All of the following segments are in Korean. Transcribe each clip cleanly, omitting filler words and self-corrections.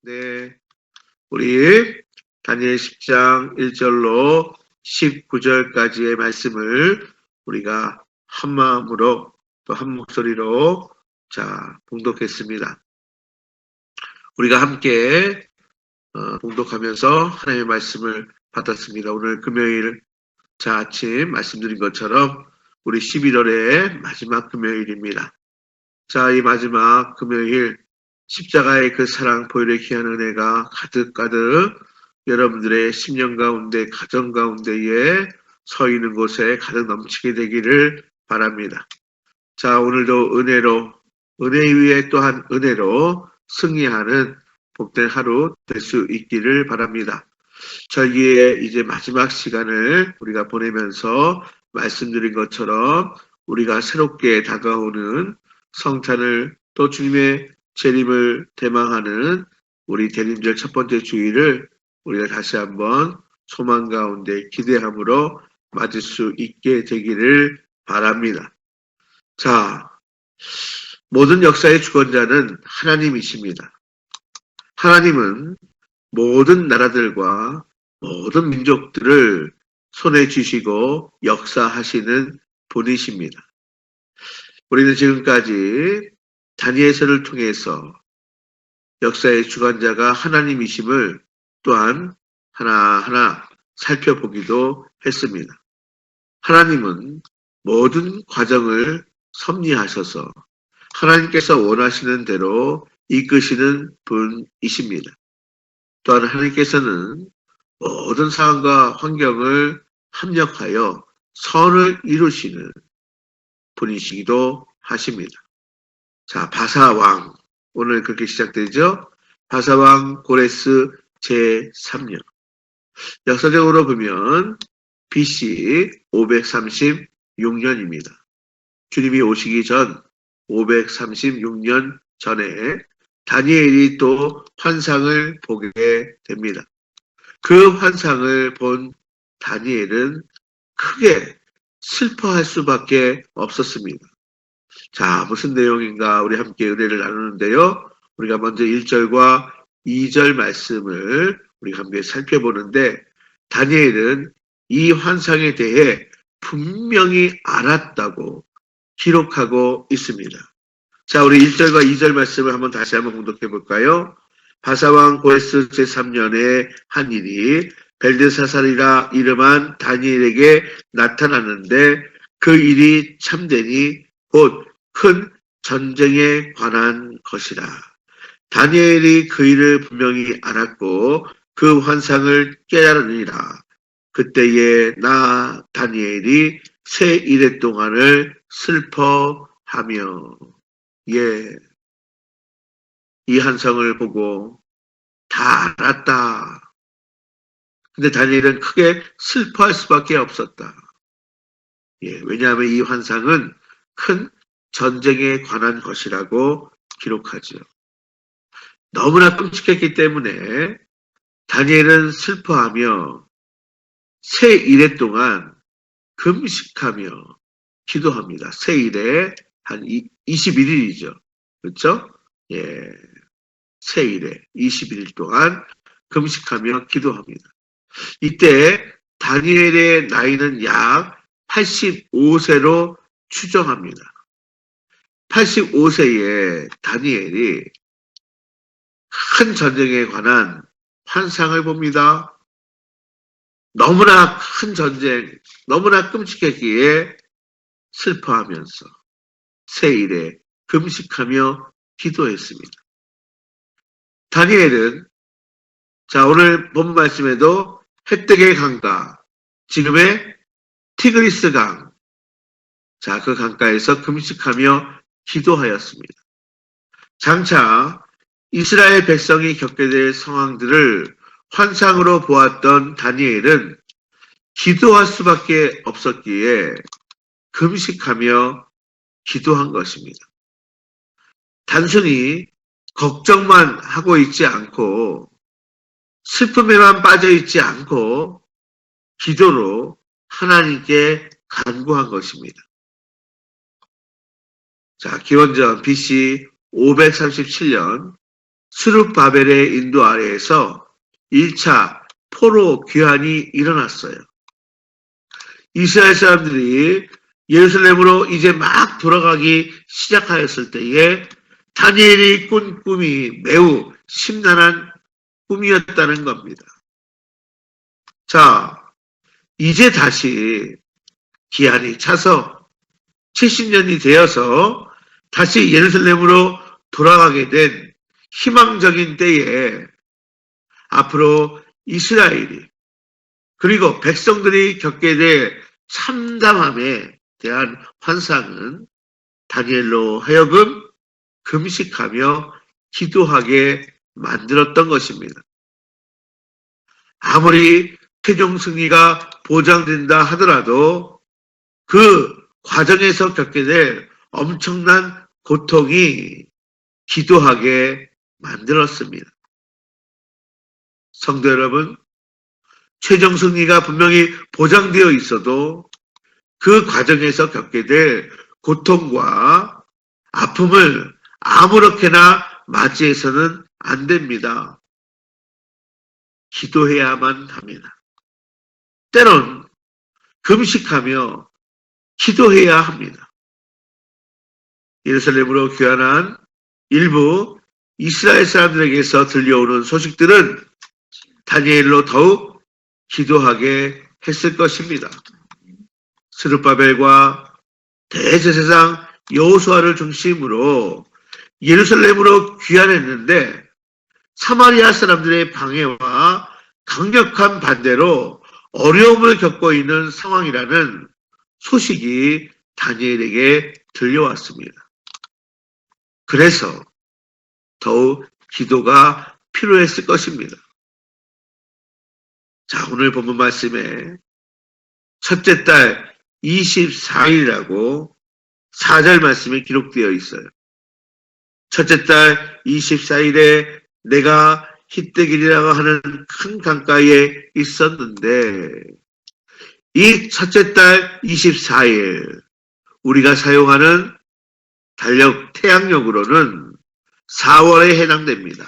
네, 우리 다니엘 10장 1절로 19절까지의 말씀을 우리가 한 마음으로 또 한 목소리로 봉독했습니다. 우리가 함께 봉독하면서 하나님의 말씀을 받았습니다. 오늘 금요일 아침 말씀드린 것처럼 우리 11월의 마지막 금요일입니다. 이 마지막 금요일 십자가의 그 사랑 보혈의 귀한 은혜가 가득가득 여러분들의 심령 가운데 가정 가운데에 서 있는 곳에 가득 넘치게 되기를 바랍니다. 오늘도 은혜 위에 또한 은혜로 승리하는 복된 하루 될 수 있기를 바랍니다. 절기의 이제 마지막 시간을 우리가 보내면서 말씀드린 것처럼 우리가 새롭게 다가오는 성탄을 또 주님의 재림을 대망하는 우리 대림절 첫 번째 주일을 우리가 다시 한번 소망 가운데 기대함으로 맞을 수 있게 되기를 바랍니다. 모든 역사의 주권자는 하나님이십니다. 하나님은 모든 나라들과 모든 민족들을 손에 쥐시고 역사하시는 분이십니다. 우리는 지금까지 다니엘서를 통해서 역사의 주관자가 하나님이심을 또한 하나하나 살펴보기도 했습니다. 하나님은 모든 과정을 섭리하셔서 하나님께서 원하시는 대로 이끄시는 분이십니다. 또한 하나님께서는 모든 상황과 환경을 합력하여 선을 이루시는 분이시기도 하십니다. 바사왕, 오늘 그렇게 시작되죠. 바사왕 고레스 제3년. 역사적으로 보면 BC 536년입니다. 주님이 오시기 전 536년 전에 다니엘이 또 환상을 보게 됩니다. 그 환상을 본 다니엘은 크게 슬퍼할 수밖에 없었습니다. 무슨 내용인가 우리 함께 은혜를 나누는데요. 우리가 먼저 1절과 2절 말씀을 우리가 함께 살펴보는데 다니엘은 이 환상에 대해 분명히 알았다고 기록하고 있습니다. 우리 1절과 2절 말씀을 다시 한번 공독해 볼까요? 바사왕 고레스 제3년에 한 일이 벨드사살이라 이름한 다니엘에게 나타났는데 그 일이 참되니 곧 큰 전쟁에 관한 것이라. 다니엘이 그 일을 분명히 알았고 그 환상을 깨달으니라. 그때에 나 다니엘이 새 이래 동안을 슬퍼하며 이 환상을 보고 다 알았다. 근데 다니엘은 크게 슬퍼할 수밖에 없었다. 왜냐하면 이 환상은 큰 전쟁에 관한 것이라고 기록하죠. 너무나 끔찍했기 때문에 다니엘은 슬퍼하며 새 이래 동안 금식하며 기도합니다. 새 이래 한 21일이죠. 그렇죠? 새 이래 21일 동안 금식하며 기도합니다. 이때 다니엘의 나이는 약 85세로 추정합니다. 85세에 다니엘이 큰 전쟁에 관한 환상을 봅니다. 너무나 큰 전쟁, 너무나 끔찍했기에 슬퍼하면서 새 일에 금식하며 기도했습니다. 다니엘은 오늘 본 말씀에도 헷득의 강가, 지금의 티그리스 강, 그 강가에서 금식하며 기도하였습니다. 장차 이스라엘 백성이 겪게 될 상황들을 환상으로 보았던 다니엘은 기도할 수밖에 없었기에 금식하며 기도한 것입니다. 단순히 걱정만 하고 있지 않고 슬픔에만 빠져 있지 않고 기도로 하나님께 간구한 것입니다. 기원전 BC 537년 스룹바벨의 인도 아래에서 1차 포로 귀환이 일어났어요. 이스라엘 사람들이 예루살렘으로 이제 막 돌아가기 시작하였을 때에 다니엘이 꾼 꿈이 매우 심란한 꿈이었다는 겁니다. 자, 이제 다시 기한이 차서 70년이 되어서 다시 예루살렘으로 돌아가게 된 희망적인 때에 앞으로 이스라엘이 그리고 백성들이 겪게 될 참담함에 대한 환상은 다니엘로 하여금 금식하며 기도하게 만들었던 것입니다. 아무리 최종 승리가 보장된다 하더라도 그 과정에서 겪게 될 엄청난 고통이 기도하게 만들었습니다. 성도 여러분, 최종 승리가 분명히 보장되어 있어도 그 과정에서 겪게 될 고통과 아픔을 아무렇게나 맞이해서는 안 됩니다. 기도해야만 합니다. 때론 금식하며 기도해야 합니다. 예루살렘으로 귀환한 일부 이스라엘 사람들에게서 들려오는 소식들은 다니엘로 더욱 기도하게 했을 것입니다. 스룹바벨과 대제사장 여호수아를 중심으로 예루살렘으로 귀환했는데 사마리아 사람들의 방해와 강력한 반대로 어려움을 겪고 있는 상황이라는 소식이 다니엘에게 들려왔습니다. 그래서 더욱 기도가 필요했을 것입니다. 자, 오늘 본문 말씀에 첫째 달 24일이라고 4절 말씀이 기록되어 있어요. 첫째 달 24일에 내가 히데길이라고 하는 큰 강가에 있었는데 이 첫째 달 24일 우리가 사용하는 달력 태양력으로는 4월에 해당됩니다.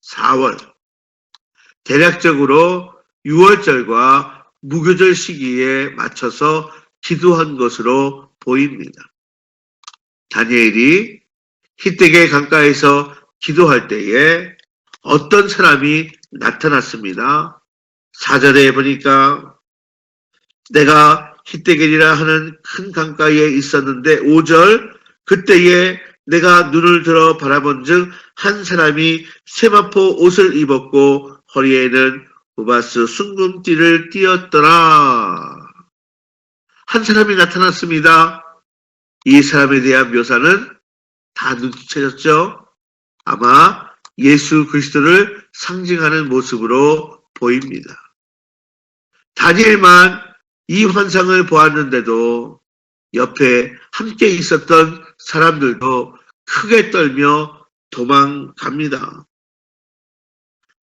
4월. 대략적으로 6월절과 무교절 시기에 맞춰서 기도한 것으로 보입니다. 다니엘이 히데길 강가에서 기도할 때에 어떤 사람이 나타났습니다. 4절에 보니까 내가 히데길이라 하는 큰 강가에 있었는데 5절 그때에 내가 눈을 들어 바라본즉 한 사람이 세마포 옷을 입었고 허리에는 우바스 순금띠를 띠었더라. 한 사람이 나타났습니다. 이 사람에 대한 묘사는 다 눈치채셨죠? 아마 예수 그리스도를 상징하는 모습으로 보입니다. 다니엘만 이 환상을 보았는데도 옆에 함께 있었던 사람들도 크게 떨며 도망갑니다.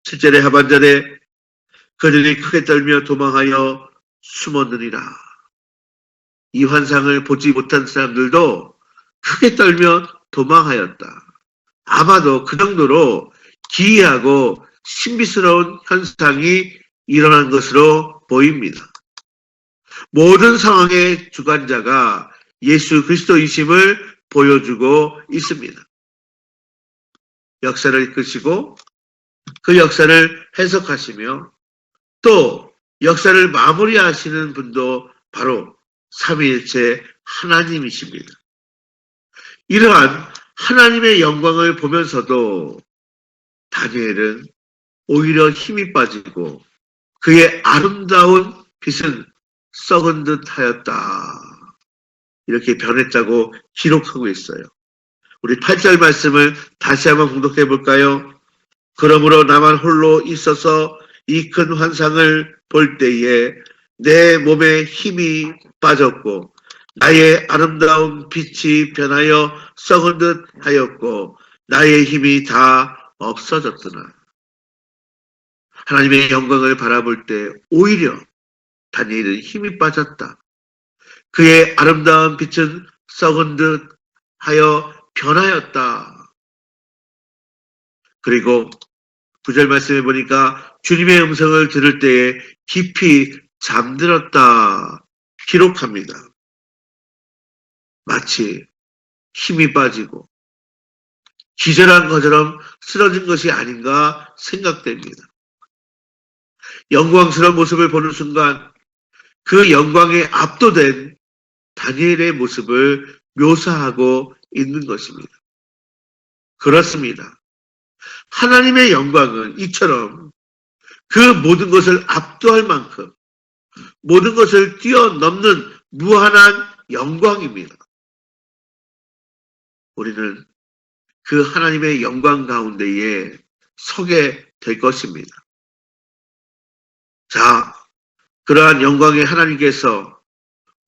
7절의 하반절에 그들이 크게 떨며 도망하여 숨었느니라. 이 환상을 보지 못한 사람들도 크게 떨며 도망하였다. 아마도 그 정도로 기이하고 신비스러운 현상이 일어난 것으로 보입니다. 모든 상황의 주관자가 예수 그리스도이심을 보여주고 있습니다. 역사를 이끄시고 그 역사를 해석하시며 또 역사를 마무리하시는 분도 바로 삼위일체 하나님이십니다. 이러한 하나님의 영광을 보면서도 다니엘은 오히려 힘이 빠지고 그의 아름다운 빛은 썩은 듯 하였다. 이렇게 변했다고 기록하고 있어요. 우리 8절 말씀을 다시 한번 공독해 볼까요? 그러므로 나만 홀로 있어서 이 큰 환상을 볼 때에 내 몸에 힘이 빠졌고 나의 아름다운 빛이 변하여 썩은 듯 하였고 나의 힘이 다 없어졌더라. 하나님의 영광을 바라볼 때 오히려 다니엘은 힘이 빠졌다. 그의 아름다운 빛은 썩은 듯 하여 변하였다. 그리고 9절 말씀해 보니까 주님의 음성을 들을 때에 깊이 잠들었다 기록합니다. 마치 힘이 빠지고 기절한 것처럼 쓰러진 것이 아닌가 생각됩니다. 영광스러운 모습을 보는 순간 그 영광에 압도된 다니엘의 모습을 묘사하고 있는 것입니다. 그렇습니다. 하나님의 영광은 이처럼 그 모든 것을 압도할 만큼 모든 것을 뛰어넘는 무한한 영광입니다. 우리는 그 하나님의 영광 가운데에 서게 될 것입니다. 자, 그러한 영광의 하나님께서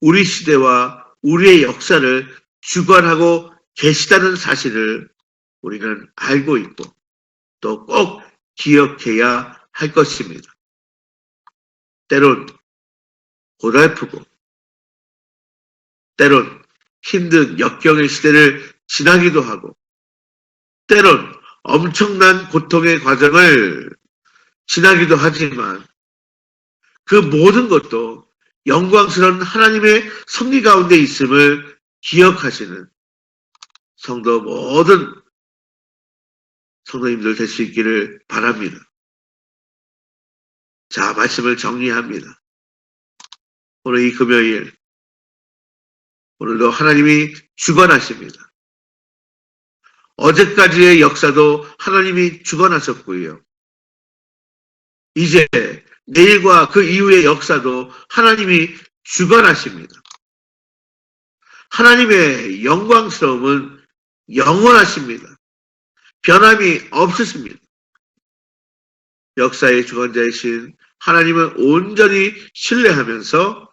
우리 시대와 우리의 역사를 주관하고 계시다는 사실을 우리는 알고 있고 또 꼭 기억해야 할 것입니다. 때론 고달프고 때론 힘든 역경의 시대를 지나기도 하고 때론 엄청난 고통의 과정을 지나기도 하지만 그 모든 것도 영광스러운 하나님의 섭리 가운데 있음을 기억하시는 모든 성도님들 될 수 있기를 바랍니다. 자, 말씀을 정리합니다. 오늘 이 금요일, 오늘도 하나님이 주관하십니다. 어제까지의 역사도 하나님이 주관하셨고요. 이제 내일과 그 이후의 역사도 하나님이 주관하십니다. 하나님의 영광스러움은 영원하십니다. 변함이 없으십니다. 역사의 주관자이신 하나님은 온전히 신뢰하면서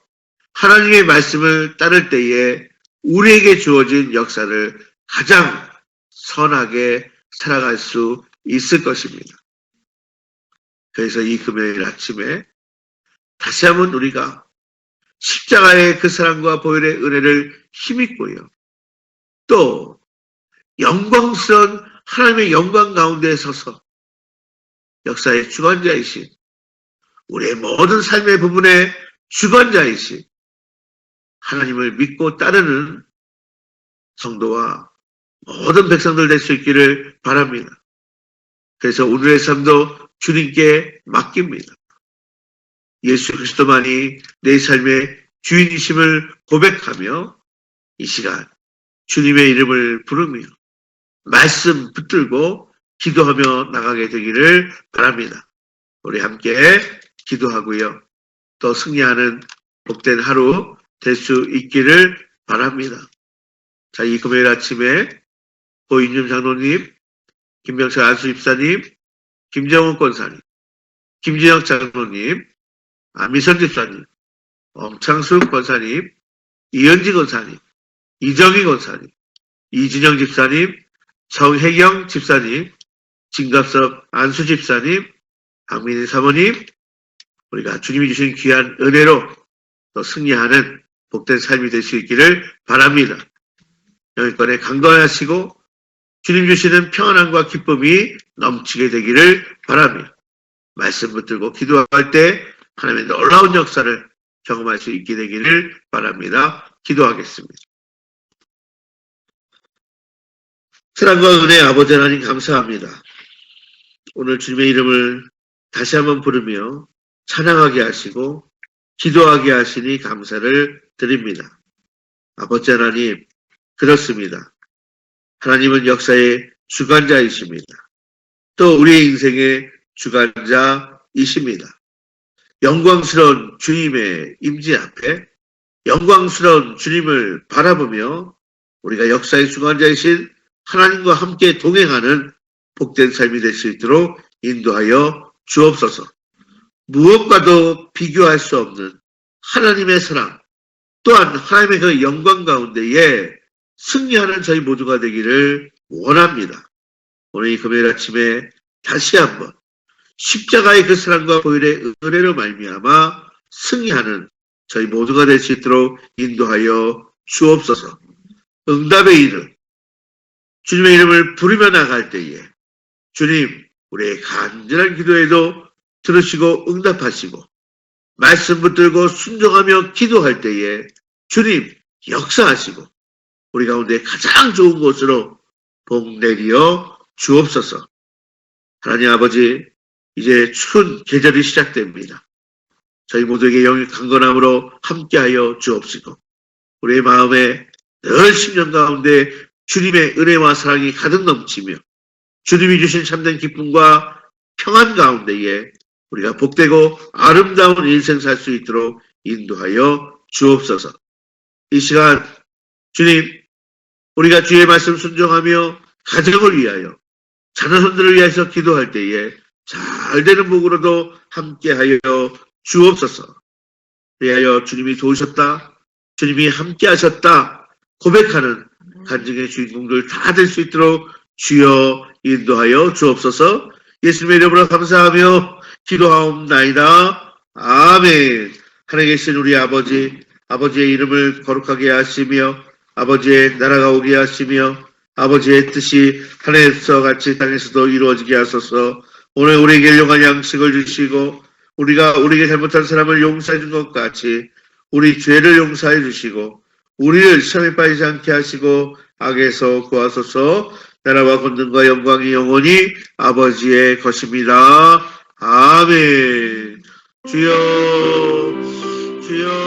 하나님의 말씀을 따를 때에 우리에게 주어진 역사를 가장 선하게 살아갈 수 있을 것입니다. 그래서 이 금요일 아침에 다시 한번 우리가 십자가의 그 사랑과 보혈의 은혜를 힘입고요. 또 영광스러운 하나님의 영광 가운데 서서 역사의 주관자이신 우리의 모든 삶의 부분의 주관자이신 하나님을 믿고 따르는 성도와 모든 백성들 될 수 있기를 바랍니다. 그래서 오늘의 삶도 주님께 맡깁니다. 예수 그리스도만이 내 삶의 주인이심을 고백하며 이 시간 주님의 이름을 부르며 말씀 붙들고 기도하며 나가게 되기를 바랍니다. 우리 함께 기도하고요. 또 승리하는 복된 하루 될 수 있기를 바랍니다. 자, 이 금요일 아침에 고인윤 장로님, 김병철 안수 집사님, 김정훈 권사님, 김진영 장로님, 안미선 집사님, 엄창숙 권사님, 이현지 권사님, 이정희 권사님, 이진영 집사님, 정혜경 집사님, 진갑섭 안수 집사님, 박민희 사모님, 우리가 주님이 주신 귀한 은혜로 또 승리하는 복된 삶이 될 수 있기를 바랍니다. 영일권에 강건하시고 주님 주시는 평안함과 기쁨이 넘치게 되기를 바랍니다. 말씀 붙들고 기도할 때 하나님의 놀라운 역사를 경험할 수 있게 되기를 바랍니다. 기도하겠습니다. 사랑과 은혜의 아버지 하나님 감사합니다. 오늘 주님의 이름을 다시 한번 부르며 찬양하게 하시고 기도하게 하시니 감사를 드립니다. 아버지 하나님, 그렇습니다. 하나님은 역사의 주관자이십니다. 또 우리의 인생의 주관자이십니다. 영광스러운 주님의 임재 앞에 영광스러운 주님을 바라보며 우리가 역사의 주관자이신 하나님과 함께 동행하는 복된 삶이 될 수 있도록 인도하여 주옵소서. 무엇과도 비교할 수 없는 하나님의 사랑, 또한 하나님의 그 영광 가운데에 승리하는 저희 모두가 되기를 원합니다. 오늘 이 금요일 아침에 다시 한번 십자가의 그 사랑과 보혈의 은혜로 말미암아 승리하는 저희 모두가 될 수 있도록 인도하여 주옵소서. 응답의 이름, 주님의 이름을 부르며 나갈 때에 주님, 우리의 간절한 기도에도 들으시고 응답하시고 말씀 붙들고 순종하며 기도할 때에 주님 역사하시고 우리 가운데 가장 좋은 곳으로 복 내리어 주옵소서. 하나님 아버지, 이제 추운 계절이 시작됩니다. 저희 모두에게 영의 강건함으로 함께하여 주옵시고 우리의 마음에 늘 심령 가운데 주님의 은혜와 사랑이 가득 넘치며 주님이 주신 참된 기쁨과 평안 가운데에 우리가 복되고 아름다운 인생 살 수 있도록 인도하여 주옵소서. 이 시간 주님, 우리가 주의 말씀 순종하며 가정을 위하여 자녀손들을 위해서 기도할 때에 잘 되는 복으로도 함께하여 주옵소서. 그리하여 주님이 도우셨다, 주님이 함께하셨다 고백하는 간증의 주인공들 다 될 수 있도록 주여 인도하여 주옵소서. 예수님의 이름으로 감사하며 기도하옵나이다. 아멘. 하늘에 계신 우리 아버지, 아버지의 이름을 거룩하게 하시며 아버지의 나라가 오게 하시며 아버지의 뜻이 하늘에서 같이 땅에서도 이루어지게 하소서. 오늘 우리에게 일용할 양식을 주시고 우리가 우리에게 잘못한 사람을 용서해 준 것 같이 우리 죄를 용서해 주시고 우리를 시험에 빠지지 않게 하시고 악에서 구하소서. 나라와 권능과 영광이 영원히 아버지의 것입니다. 아멘. 주여, 주여.